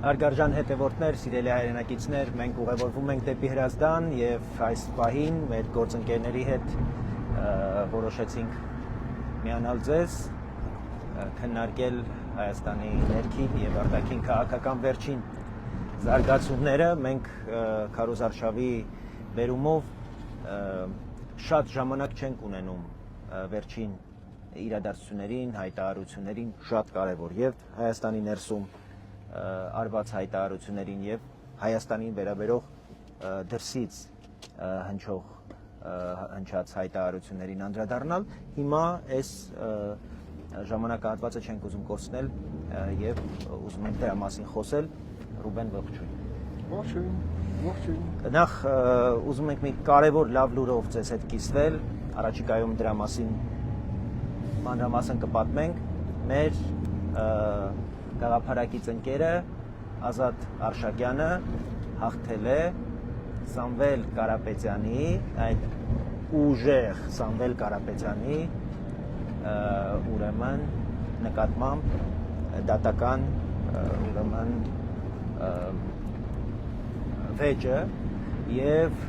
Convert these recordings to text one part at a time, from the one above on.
Արգարժան հետևորդներ, սիրելի հայրենակիցներ, մենք ուղևորվում ենք դեպի Հրազդան եւ այս պահին մեր գործընկերների հետ որոշեցինք միանալ ձեզ, քննարկել Հայաստանի ներքին եւ արտաքին քաղաքական վերջին զարգացումները։ Մենք քարոզարշավի բերումով շատ ժամանակ չենք ունենում վերջին իրադարձություններին, հայտարարություններին, շատ կարեւոր եւ Հայաստանի ներսում արված հայտարարություններին եւ Հայաստանին վերաբերող դրսից հնչած հայտարարություններին անդրադառնալ։ Հիմա այս ժամանակահատվածը չենք ուզում կորցնել եւ ուզում ենք դրա մասին խոսել։ Ռուբեն, ողջույն։ Ողջույն։ Նախ ուզում ենք մի կարևոր լավ լուրով ձեզ հետ կիսվել, առաջիկայում դրա մասին մանրամասն կպատմենք։ Մեր գաղափարակից ընկերը Ազատ Արշակյանը հաղթել է Սամվել Կարապետյանի, այդ ուժեղ Սամվել Կարապետյանի ուրեմն նկատմամբ դատական ուրեմն վեճը եւ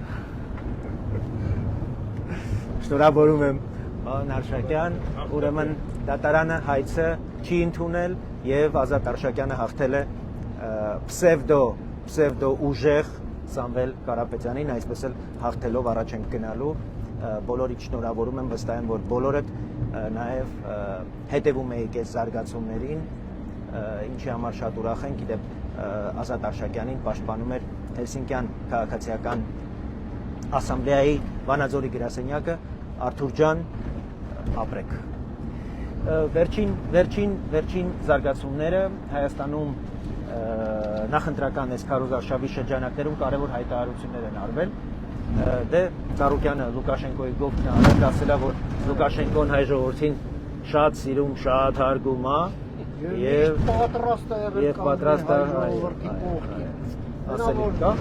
շնորհավորում եմ պարոն Արշակյան, ուրեմն դատարանը հայցը չի ընդունել եւ Ազատ Արշակյանը հաղթել է պսևդո ուժեղ Սամվել Կարապետյանին, այսպես էլ հաղթելով առաջ ենք գնալու։ Բոլորիդ շնորհավորում եմ, վստահ եմ, որ բոլորդ նաեւ հետևում եք այս զարգացումներին, ինչի համար շատ ուրախ ենք։ Գիտեք, Ազատ Արշակյանին պաշտպանում էր Հելսինկյան քաղաքացիական ասամբլեայի Վանաձորի գրասենյակը։ Արթուր ջան, ապրեք։ Վերջին զարգացումները Հայաստանում նախընտրական այս քարոզարշավի շրջանակներում կարևոր հայտարարություններ են արվել։ Դե Ծառուկյանը Լուկաշենկոյի գովքն ասել է, որ Լուկաշենկոն հայ ժողովրդին շատ սիրում, շատ հարգում է եւ պատրաստ է ժողովրդի կողքին։ Ասել կա։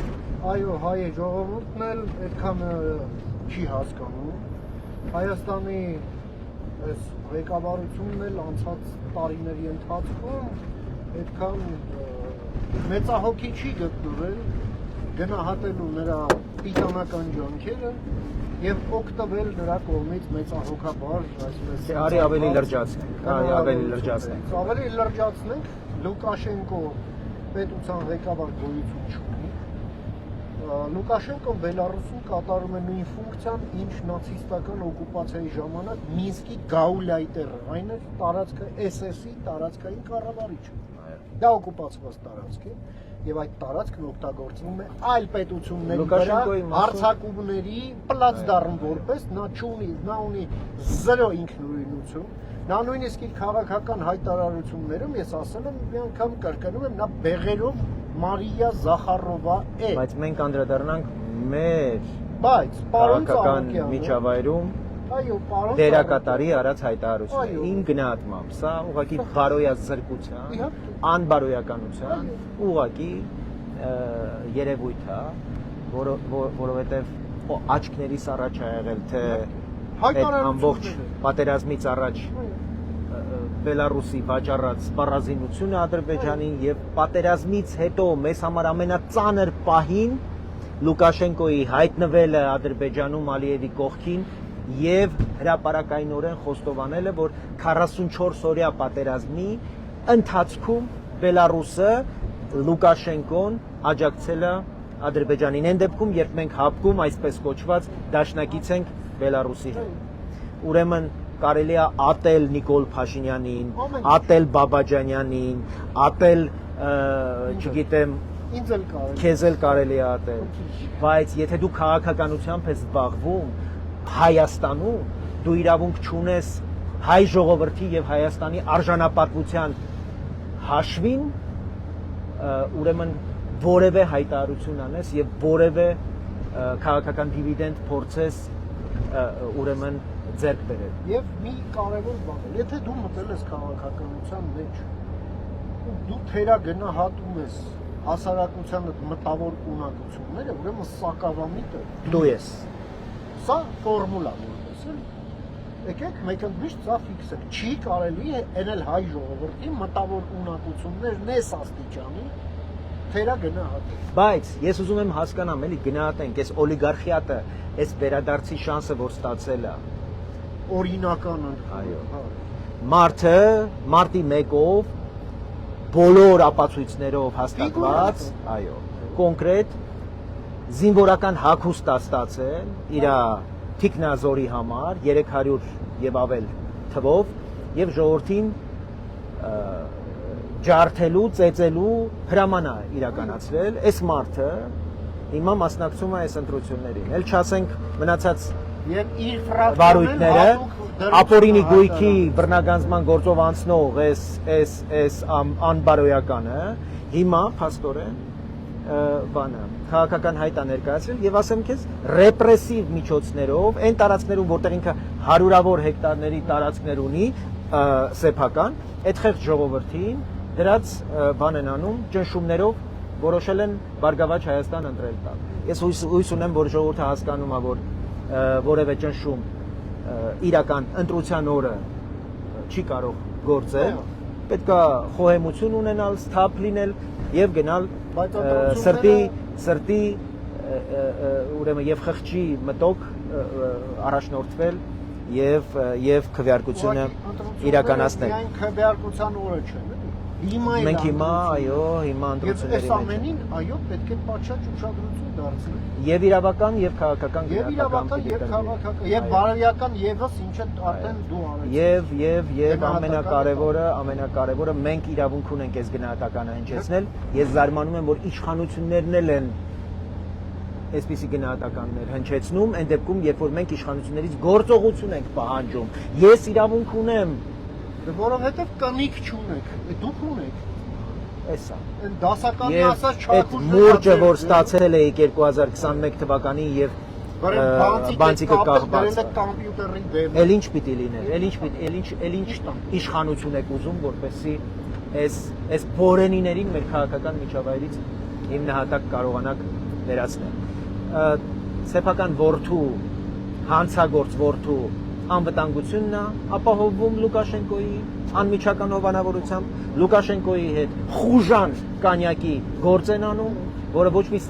Այո, հայ ժողովուրդն էլ այդքան չի հասկանում։ Հայաստանի այս ղեկավարությունն էլ անցած տարիների ընթացքում այդքան մեծահոգի չի գտնվել գնահատելու նրա պիտանական ջանքերը եւ օգտվել նրա կողմից մեծահոգաբար, այսպես արի ավելի լրջացնենք։ Ավելի լրջացնենք, Լուկաշենկո պետության ղեկավար գոյություն չունի։ Լուկաշենկոն Բելարուսում կատարում է նույն ֆունկցիան, ինչ նացիստական օկուպացիայի ժամանակ Մինսկի գաուլայտերը, այն է տարածքը SS-ի տարածքային կառավարիչը։ Դա օկուպացված տարածք է եւ այդ տարածքն օգտագործվում է այլ պետությունների վրա հարձակումների պլացդարմ որպես նա ունի 0 ինքնուրույնություն։ Նա նույնիսկ իր քաղաքական հայտարարություններում ես ասել եմ մի անգամ կրկնում եմ, նա բեղերով Մարիա Զախարովա է։ Բայց մենք անդրադառնանք մեր քաղաքական միջավայրում դերակատարի արած հայտարարությունը ին գնահատմամբ, սա ուղղակի բարոյազրկության, անբարոյականության ուղղակի երևույթ է, որովհետև աչքներիս առաջ է եղել, թե այդ ամբողջ պատերազմից առաջ Բելարուսի վաճառած սպառազինությունը Ադրբեջանին եւ պատերազմից հետո մեզ համար ամենածանր պահին Լուկաշենկոյի հայտնվելը Ադրբեջանում Ալիևի կողքին եւ հրապարակայնորեն խոստովանելը, որ 44 օրյա պատերազմի ընթացքում Բելարուսը Լուկաշենկոն աջակցել է Ադրբեջանին։ Այն դեպքում, երբ մենք հապկում այսպես կոչված դաշնակից ենք Բելարուսի հետ։ Ուրեմն կարելի է ատել Նիկոլ Փաշինյանին, ատել Բաբաջանյանին, ատել, չգիտեմ, քեզ էլ կարելի է ատել, բայց եթե դու քաղաքականությամբ ես զբաղվում Հայաստանում, դու իրավունք չունես հայ ժողովրդի եւ Հայաստանի արժանապատվության հաշվին, ուրեմն որևէ հայտարարություն անես եւ որևէ քաղաքական դիվիդենդ փորձես ուրեմն ձեռք բերել։ Եվ մի կարևոր բան է, եթե դու մտել ես քաղաքականության մեջ, դու թերագնահատում ես հասարակությանը մտավոր ունակությունները, ուրեմն սակավամիտը դու ես։ Սա ֆորմուլա որպես է։ Եկեք մեկ ընդմիշտ սա ֆիքսենք։ Չի կարելի էնել հայ ժողովրդի մտավոր ունակություններն էս աստիճանի թերա գնահատել։ Բայց ես ուզում եմ հասկանամ, էլի գնահատենք, այս օլիգարխիատը, այս վերադարձի շանսը որ ստացել է։ Օրինական Այո։ Մարտի 1-ով բոլոր ապացույցներով հաստատված, այո, կոնկրետ զինվորական հագուստ է ստացել իր թիկնազորի համար 300 եւ ավել թվով եւ ժողովրդին ջարդելու, ծեծելու հրաման է իրականացրել, այս մարդը հիմա մասնակցում է այս ընտրություններին։ Էլ չասենք մնացած եւ իր վարույթները, ապօրինի գույքի բռնագանձման գործով անցնող այս անբարոյականը հիմա փաստորեն բանը քաղաքական հայտ է ներկայացրել եւ ասեմ քեզ ռեպրեսիվ միջոցներով այն տարածքներում որտեղ ինքը հարյուրավոր հեկտարների տարածքներ ունի սեփական այդ խեղճ ժողովրդին դրած բան են անում ճնշումներով որոշել են Բարգավաճ Հայաստան ընտրել տալ։ Ես հույս ունեմ որ ժողովուրդը հասկանում է որ որևէ ճնշում իրական ընտրության օրը չի կարող գործել, պետք է խոհեմություն ունենալ, սթափ լինել եւ գնալ սրտի ուրեմն եւ խղճի մտոք առաջնորդվել եւ քվեարկությունը իրականացնել։ Միայն քվեարկության օրը չէ, մենք հիմա այո, հիմա ընտրությունների մեջ։ Այս ամենին այո, պետք է պատշաճ ուշադրություն դարձնել։ Եվ իրավական եւ քաղաքական եւ քաղաքական եւ բարոյական եւս ինչը արդեն դու արեցի։ Եվ ամենակարևորը մենք իրավունք ունենք այս գնահատականը հնչեցնել։ Ես զարմանում եմ որ իշխանություններն էլ են այսպիսի գնահատականներ հնչեցնում, այն դեպքում երբ որ մենք իշխանություններից գործողություն ենք պահանջում։ Ես իրավունք ունեմ որովհետև կնիկ չունեք, դուք ունեք։ Էսա։ Այն դասականն ասած չակուշ մուրճը որ ստացել էիք 2021 թվականին եւ բանցիկը կախված։ Կոմպյուտերի դեմ։ Էլ ինչ պիտի լիներ, էլ ինչ իշխանություն եք ուզում, որպեսզի այս բորենիներին մեր քաղաքական միջավայրից հիմնահատակ կարողանաք վերացնել։ Սեփական որդու, հանցագործ որդու անվտանգությունն է ապահովում Լուկաշենկոյի անմիջական հովանավորությամբ Լուկաշենկոյի հետ խուժան կանյակի գործ են անում, որը ոչ մի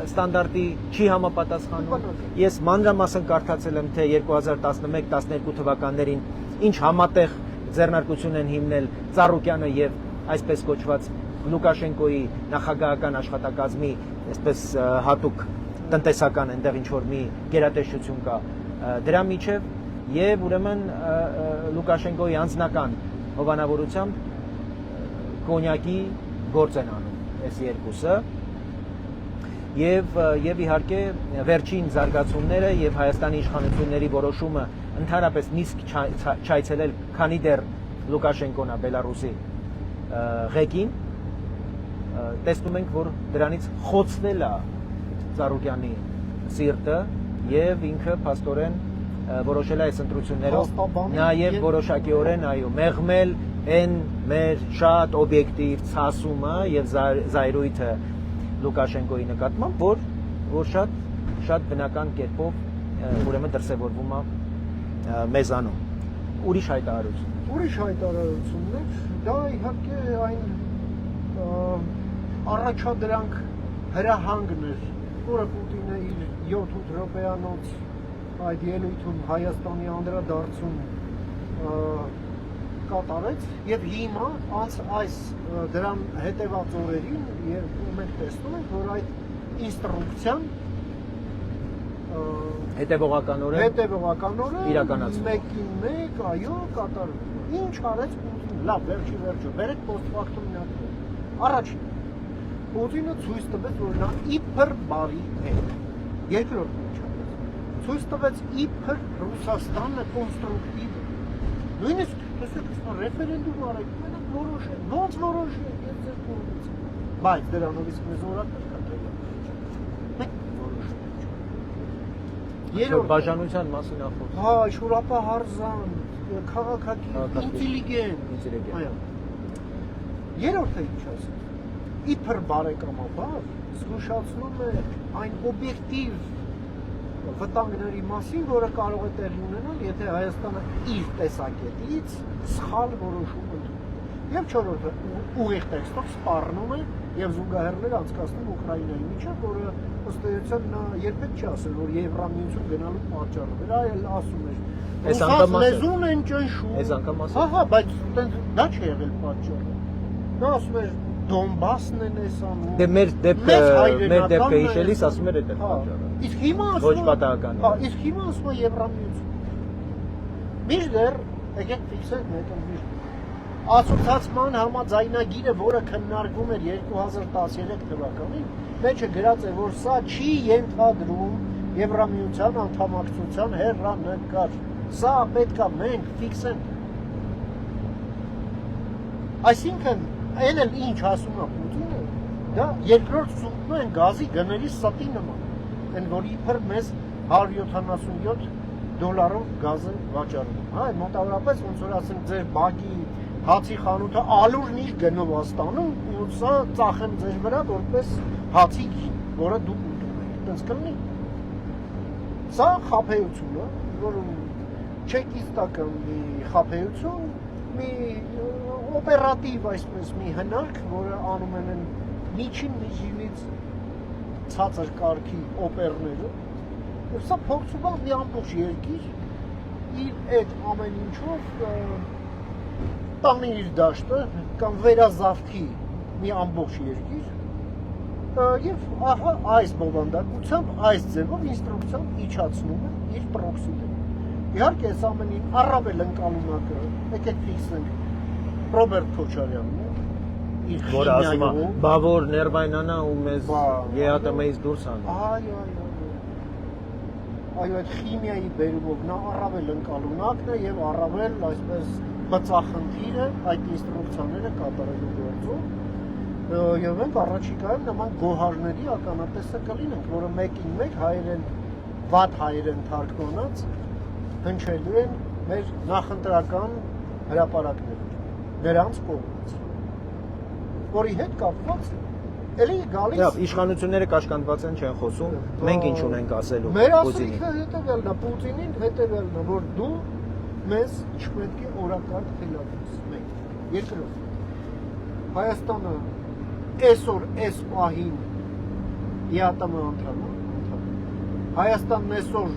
ստանդարտի չի համապատասխանում։ Ես մանրամասն կարդացել եմ թե 2011-12 թվականներին ինչ համատեղ ձեռնարկություն են հիմնել Ծառուկյանը եւ այսպես կոչված Լուկաշենկոյի նախագահական աշխատակազմի այսպես հատուկ տնտեսական այնտեղ ինչ որ մի գերատեսչություն կա դրա միջև եւ ուրեմն Լուկաշենկոյի անձնական հովանավորությամբ կոնյակի գործ են անում այս երկուսը եւ իհարկե վերջին զարգացումները եւ Հայաստանի իշխանությունների որոշումը ընդհանրապես նիսկ չայցելել քանի դեռ Լուկաշենկոն է Բելարուսի ղեկին տեսնում ենք որ դրանից խոցվել է Ծառուկյանի սիրտը եւ ինքը փաստորեն որոշել է այս ընտրություններով նաեւ որոշակիորեն այո մեղմել այն մեր շատ օբյեկտիվ ցասումը եւ զայրույթը Լուկաշենկոյի նկատմամբ որ շատ բնական կերպով ուրեմն դրսևորվում է մեզանում ուրիշ հայտարարություններ դա իհարկե այն առաջադրանք հրահանգներ որը Պուտինը իր 7-8 րոպեանոց այդ ելույթում Հայաստանի անդրադարձում կատարեց եւ հիմա այս դրան հետեւած օրերին եւ մենք տեսնում ենք որ այդ ինստրուկցիան հետեւողականորեն իրականացվում մեկին մեկ այո կատարվում ինչ արեց Պուտինը լավ վերջը բերեք post-factum առաջին Պուտինը ցույց տվեց որ նա իբր բարի է երկրորդ ցույց տվեց իբր Ռուսաստանը կոնստրուկտիվ է նույնիսկ տեսեք ռեֆերենդում արեք մենակ որոշեք ոնց որոշեք եւ ձեր կողմից բայց դրանով իսկ մեզ օրակարգ երրորդ բաժանության մասին ախորդ հա Շուրապա Հարզան քաղաքագիր ինտելիգենտ այո երրորդը ինչ ասեմ իբր բարեկամաբար զգուշացնում է այն օբյեկտիվ վտանգների մասին, որը կարող է տեղի ունենալ, եթե Հայաստանը իր տեսակետից սխալ որոշում ընդունի։ Եվ չորրորդը ուղիղ տեքստով սպառնում է եւ զուգահեռներ անցկացնում Ուկրաինայի միջև, որը ըստ էության նա երբեք չի ասել, որ Եվրամիություն գնալու պատճառը։ Դրա էլ ասում էր։ Այս անգամ լեզուն են ճնշում։ Այս անգամ ասել։ Ահա, բայց դա չի եղել պատճառը։ Նա ասում էր Դոնբասն են էս անում։ Դե մեր դեպքը հիշելիս ասում էր դա պատճառը։ Իսկ հիմա ասում Ոչ պատահական։ Հա, իսկ հիմա ասում է Եվրամիություն։ Մինչդեռ եկեք ֆիքսենք մեկը միշտ ասոցիացիան համաձայնագիրը, որը քննարկվում էր 2013 թվականին, մեջը գրած է, որ սա չի ենթադրում Եվրամիության անդամակցության հեռանկար։ Սա պետք է մենք ֆիքսենք։ Այսինքն, այն էլ ինչ ասում է Պուտինը, դա երկրորդ սուտն են գազի գների ստի նման, այն որ իբր մեզ $177 գազ է վաճառում։ Հա, մոտավորապես ոնց որ ասենք ձեր բակի հացի խանութը ալուրն իր գնով աստանում, ու սա ծախեմ ձեր վրա որպես հացի, որը դուք ուտում եք։ Այդպես կլինի։ Սա խաբեություն է, որ չեկիստական մի խաբեություն, մի օպերատիվ այսպես մի հնարք, որը անում են միջինից ցածր կարգի օպերները, եւ սա փորձում է մի ամբողջ երկիր իր այդ ամեն ինչով տանի իր դաշտը կամ վերազավթի մի ամբողջ երկիր եւ ահա այս բովանդակությամբ այս ձևով ինստրուկցիան իջացնում է իր պրոքսիները։ Իհարկե այս ամենին առավել ընկալունակը եկեք ֆիքսենք Ռոբերտ Քոչարյանն է իր որ ասում է բավոր ներվայնանա ու մեզ ԵԱՏՄ-ից դուրս անի։ Այո, այդ քիմիայի բերումով նա առավել ընկալունակն է եւ առավել այսպես բծախնդիրը այդ ինստրուկցիաները կատարելու գործում եւ մենք առաջիկայում նման գոհարների ականատեսը կլինենք, որը մեկին մեկ հայերեն վատ հայերեն թարգմանած հնչելու են մեր նախընտրական հրապարակները նրանց կողմից, որի հետ կապված էլի գալիս Լավ, իշխանությունները կաշկանդված են չեն խոսում, մենք ինչ ունենք ասելու մեր ասելիքը հետևյալն է, Պուտինին հետևյալն է, որ դու մեզ չպետք է օրակարգ թելադրես, մեկ։ Երկրորդ, Հայաստանը այսօր այս պահին ԵԱՏՄ անդամ է։ Հայաստանն այսօր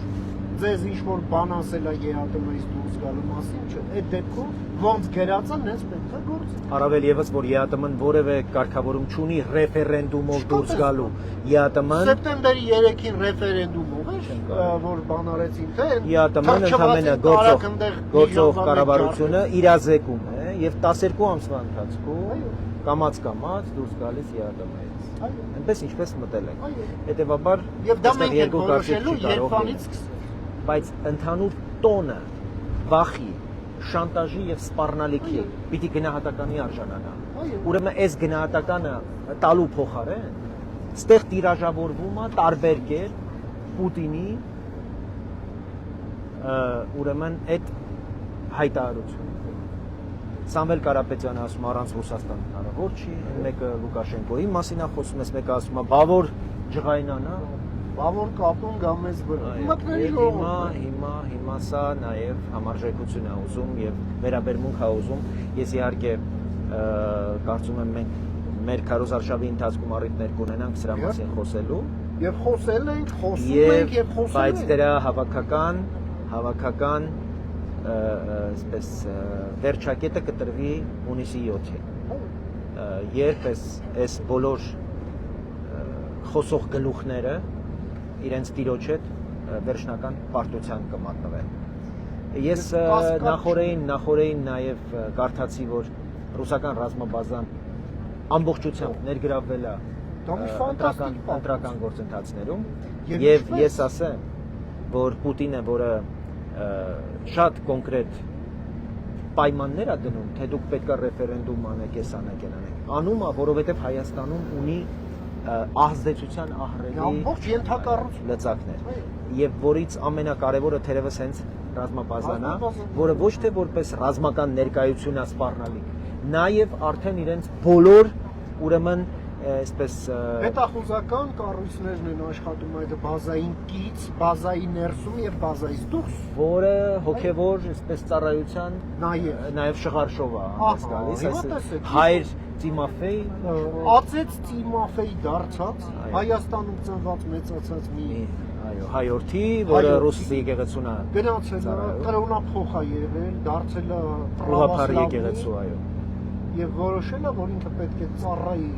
ձեզ ինչ-որ բան ասել է ԵԱՏՄ-ից դուրս գալու մասին, չէ, այդ դեպքում ոնց գրած է, նենց պետք է գործի։ Առավել եւս որ ԵԱՏՄ-ն որևէ կարգավորում չունի ռեֆերենդումով դուրս գալու։ ԵԱՏՄ-ն Սեպտեմբերի 3-ին ռեֆերենդումով էր, որ բան արեցին, թե ԵԱՏՄ-ն ընդհանրապես գործող կառավարությունը իրազեկում է եւ 12 ամսվա ընթացքում կամած դուրս գալիս ԵԱՏՄ-ից։ Այնպես ինչպես մտել են։ Հետևաբար եւ դա մենք ենք որոշելու երբանից սկսել։ Բայց ընդհանուր տոնը վախի, շանտաժի եւ սպառնալիքի պիտի գնահատականի արժանանա։ Ուրեմն այս գնահատականը տալու փոխարեն ստեղ տիրաժավորվում է տարբեր կերպ Պուտինի ուրեմն այդ հայտարարությունը։ Սամվել Կարապետյանը ասում առանց Ռուսաստան հնարավոր չի, մեկը Լուկաշենկոյի մասին է խոսում, մեկը ասում է բավոր ջղայնանա, բավոր կապուն գա մեզ վրա։ Հիմա սա նաև համարժեքություն է ուզում եւ վերաբերմունք է ուզում։ Ես իհարկե կարծում եմ մենք մեր քարոզարշավի ընթացքում առիթներ կունենանք սրա մասին խոսելու։ Եվ խոսել ենք, խոսում ենք եւ խոսել ենք։ Բայց դրա հավաքական այսպես վերջակետը կտրվի հունիսի 7-ին։ Երբ այս բոլոր խոսող գլուխները իրենց տիրոջ հետ վերջնական պարտության կմատնվեն։ Ես նախորդին նաև կարդացի, որ ռուսական ռազմաբազան ամբողջությամբ ներգրավվել է ընտրական գործընթացներում եւ ես ասեմ, որ Պուտինը, որը շատ կոնկրետ պայմաններ է դնում, թե դուք պետք է ռեֆերենդում անեք, այս անեք, անում է, որովհետեւ Հայաստանում ունի ազդեցության ահռելի լծակներ եւ որից ամենակարևորը թերևս հենց ռազմաբազան է, որը ոչ թե որպես ռազմական ներկայություն է սպառնալիք, նաեւ արդեն իրենց բոլոր ուրեմն այսպես Հետախուզական կառույցներն են աշխատում այդ բազային կից, բազայի ներսում եւ բազայից դուրս, որը հոգևոր այսպես ծառայության նաեւ շղարշով է գալիս, հայր Տիմոֆեյ ածեց Տիմոֆեյ դարձած Հայաստանում ծնված մեծացած մի հայորդի, որը ռուս եկեղեցուն է գնացել է, կրոնափոխ է եղել, դարձել է պրավասլավի եկեղեցու, այո, եւ որոշել է, որ ինքը պետք է ծառայի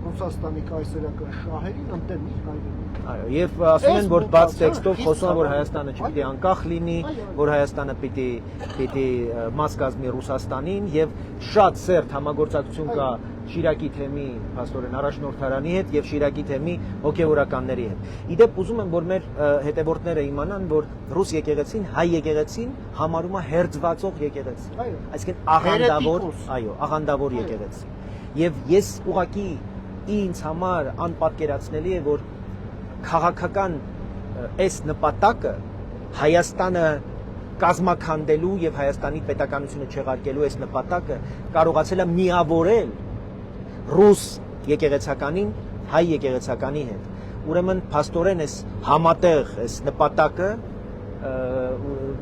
Ռուսաստանի կայսերական շահերին ընդդեմ իր հայրենի։ Այո, եւ ասում են, որ բաց տեքստով խոսում է, որ Հայաստանը չպիտի անկախ լինի, որ Հայաստանը պիտի մաս կազմի Ռուսաստանին եւ շատ սերտ համագործակցություն կա Շիրակի թեմի փաստորեն առաջնորդարանի հետ եւ Շիրակի թեմի հոգեվորականների հետ։ Իդեպ ուզում եմ, որ մեր հետևորդները իմանան, որ ռուս եկեղեցին, հայ եկեղեցին համարում է հերձվածող եկեղեցի։ Այսինքն աղանդավոր, այո, աղանդավոր եկեղեցի։ Եվ ես ուղղակի ինձ համար անպատկերացնելի է, որ քաղաքական այս նպատակը Հայաստանը կազմաքանդելու եւ Հայաստանի պետականությունը չեղարկելու այս նպատակը կարողացել է միավորել ռուս եկեղեցականին հայ եկեղեցականի հետ։ Ուրեմն փաստորեն այս համատեղ այս նպատակը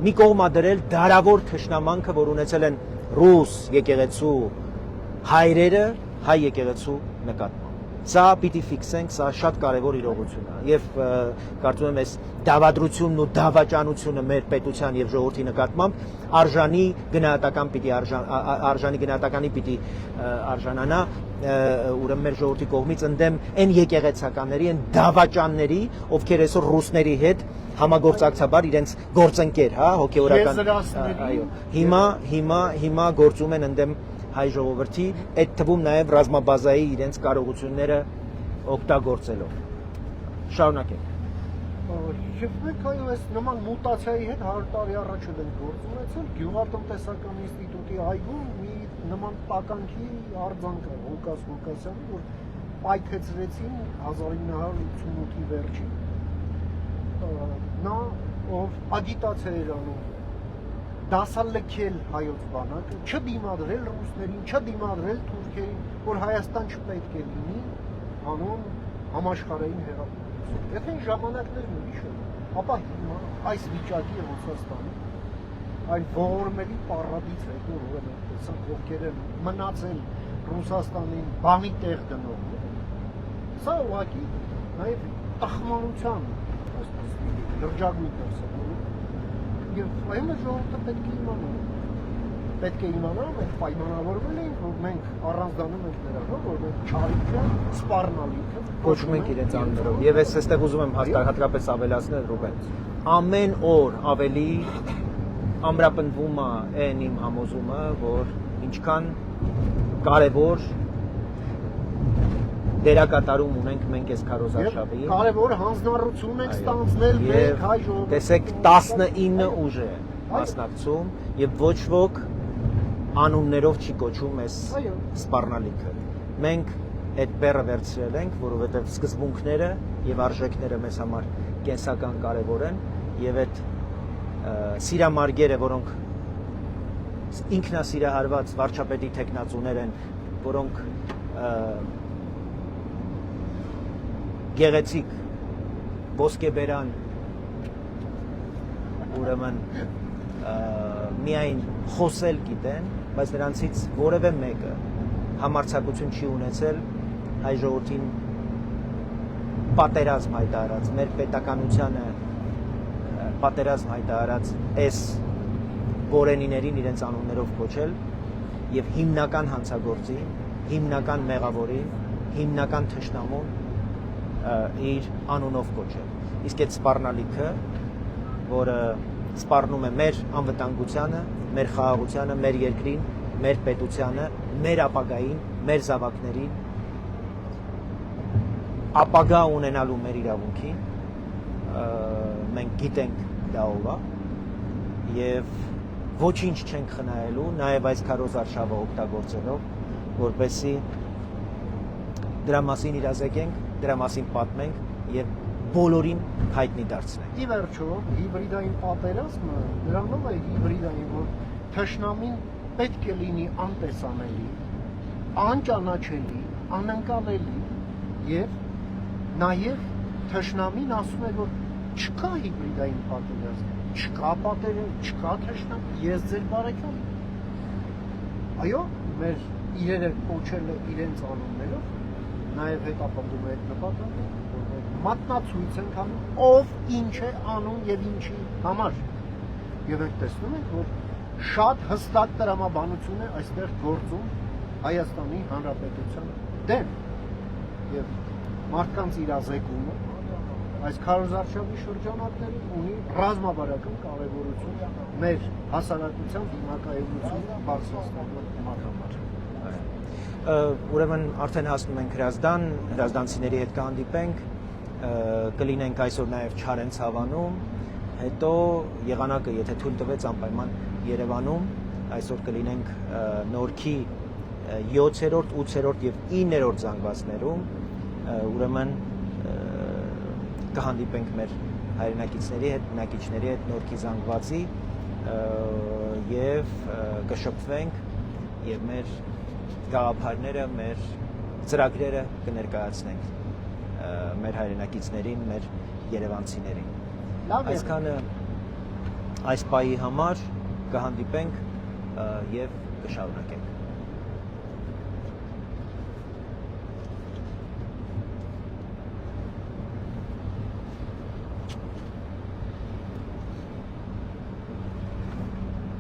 մի կողմ դրել դարավոր թշնամանքը, որ ունեցել են ռուս եկեղեցու հայրերը հայ եկեղեցու նկատմամբ։ Սա պիտի ֆիքսենք, սա շատ կարևոր իրողություն է եւ կարծում եմ այս դավադրությունն ու դավաճանությունը մեր պետության եւ ժողովրդի նկատմամբ արժանի գնահատականի պիտի արժանանա ուրեմն մեր ժողովրդի կողմից ընդդեմ այն եկեղեցականների, այն դավաճանների, ովքեր այսօր ռուսների հետ համագործակցաբար իրենց գործընկեր, հա, հոգեորական, այո, հիմա գործում են ընդդեմ հայ ժողովրդի, այդ թվում նաև ռազմաբազայի իրենց կարողությունները օգտագործելով։ Շարունակենք։ Եվ մենք այո այս նման մուտացիայի հետ 100 տարի առաջ էլ ենք գործ ունեցել գյուղատնտեսական ինստիտուտի այգում մի նման տականքի արձանկ է Ղուկաս Ղուկասյանի, որ պայթեցրեցին 1988-ի վերջին։ Նա ով ագիտացիա էր անում դասալքել հայոց բանակը, չդիմադրել ռուսներին, չդիմադրել թուրքերին, որ Հայաստան չպետք է լինի հանուն համաշխարհային հեղափոխություն։ Եթե ժամանակներն ուրիշ են, ապա հիմա այս վիճակի է Ռուսաստանը, այն ողորմելի պարադից հետո ուրեմն տեսանք ովքեր են մնացել Ռուսաստանին բանի տեղ դնողներ։ Սա ուղղակի նաև տխմարության լրջագույն դասավորում եւ այլն ժողովուրդը պետք է իմանա, մենք պայմանավորվել ենք, որ մենք առանձնանում ենք նրանով, որ մենք չարիքը, սպառնալիքը կոչում ենք իրենց անուններով։ Եվ ես այստեղ ուզում եմ հատկապես ավելացնել, Ռուբեն, ամեն օր ավելի ամրապնդվում է այն իմ համոզումը, որ ինչքան կարևոր դերակատարում ունենք մենք այս քարոզարշավին։ Կարևոր հանձնառություն ենք ստանձնել մենք հայ ժողովրդի։ Տեսեք 19 ուժ է մասնակցում եւ ոչ ոք անուններով չի կոչում այս սպառնալիքը։ Մենք այդ բեռը վերցրել ենք, որովհետեւ սկզբունքները եւ արժեքները մեզ համար կենսական կարևոր են եւ այդ սիրամարգերը, որոնք ինքնասիրահարված վարչապետի տեխնացուներ են, որոնք գեղեցիկ ոսկեբերան ուրեմն միայն խոսել գիտեն, բայց նրանցից որևէ մեկը համարձակություն չի ունեցել հայ ժողովրդին պատերազմ հայտարարած, մեր պետականությանը պատերազմ հայտարարած այս որենիներին իրենց անուններով կոչել եւ հիմնական հանցագործի, հիմնական մեղավորի, հիմնական թշնամուն իր անունով կոչել։ Իսկ այդ սպառնալիքը, որը սպառնում է մեր անվտանգությանը, մեր խաղաղությանը, մեր երկրին, մեր պետությանը, մեր ապագային, մեր զավակներին, ապագա ունենալու մեր իրավունքին, մենք գիտենք դա ով է եւ ոչինչ չենք խնայելու, նաեւ այս քարոզարշավը օգտագործելով, որպեսզի դրա մասին իրազեկենք, դրա մասին պատմենք եւ բոլորին հայտնի դարձնենք։ Ի վերջո, հիբրիդային պատերազմը դրանով է հիբրիդային, որ թշնամին պետք է լինի անտեսանելի, անճանաչելի, անընկալելի եւ նաեւ թշնամին ասում է, որ չկա հիբրիդային պատերազմ, չկա պատերազմ, չկա թշնամ, ես ձեր բարեկամ։ Այո, մեր իրերը կոչելը իրենց անուններով, նաեւ հետապնդում է այդ նպատակը, որ մատնացույց ենք անում, ով ինչ է անում եւ ինչի համար։ Եվ մենք տեսնում ենք, որ շատ հստակ տրամաբանություն է այստեղ գործում Հայաստանի Հանրապետության դեմ եւ մարդկանց իրազեկումը այս քարոզարշավի շրջանակներում ունի ռազմավարական կարևորություն մեր հասարակության դիմակայունությունը բարձրացնելու համար։ Ուրեմն արդեն հասնում ենք Հրազդան, հրազդանցիների հետ կհանդիպենք, կլինենք այսօր նաև Չարենց հավանում, հետո եղանակը, եթե թույլ տվեց անպայման Երևանում, այսօր կլինենք Նորքի 7-րդ, 8-րդ եւ 9-րդ զանգվածներում, ուրեմն կհանդիպենք մեր հայրենակիցների հետ, բնակիչների հետ Նորքի զանգվածի եւ կշփվենք եւ մեր գաղափարները, մեր ծրագրերը կներկայացնենք մեր հայրենակիցներին, մեր երևանցիներին։ Այսքանը այս պահի համար կհանդիպենք եւ կշարունակենք։